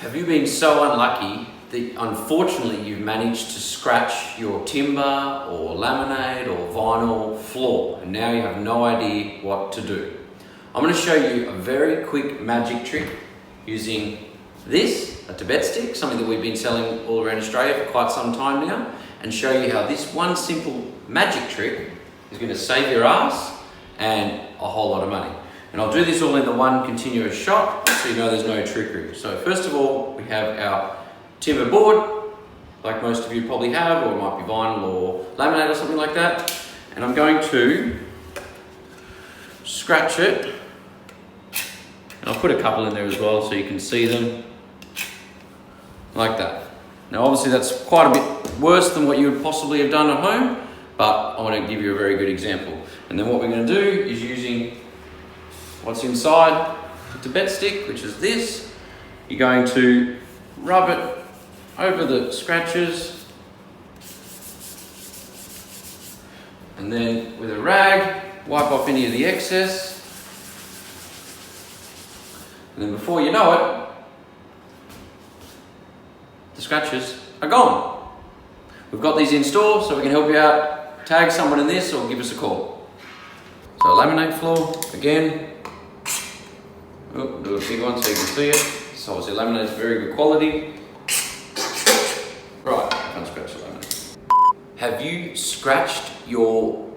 Have you been so unlucky that unfortunately you've managed to scratch your timber or laminate or vinyl floor and now you have no idea what to do? I'm going to show you a very quick magic trick using this, a Tibet stick, something that we've been selling all around Australia for quite some time now, and show you how this one simple magic trick is going to save your ass and a whole lot of money. And I'll do this all in the one continuous shot so you know there's no trickery. So first of all, we have our timber board, like most of you probably have, or it might be vinyl or laminate or something like that. And I'm going to scratch it. And I'll put a couple in there as well so you can see them, like that. Now obviously that's quite a bit worse than what you would possibly have done at home, but I want to give you a very good example. And then what we're going to do is using what's inside the Tibet stick, which is this, you're going to rub it over the scratches, and then with a rag, wipe off any of the excess. And then before you know it, the scratches are gone. We've got these in store so we can help you out. Tag someone in this or give us a call. So laminate floor, again. Oh, do a big one so you can see it. So obviously laminate is very good quality. Right, I can't scratch the laminate. Have you scratched your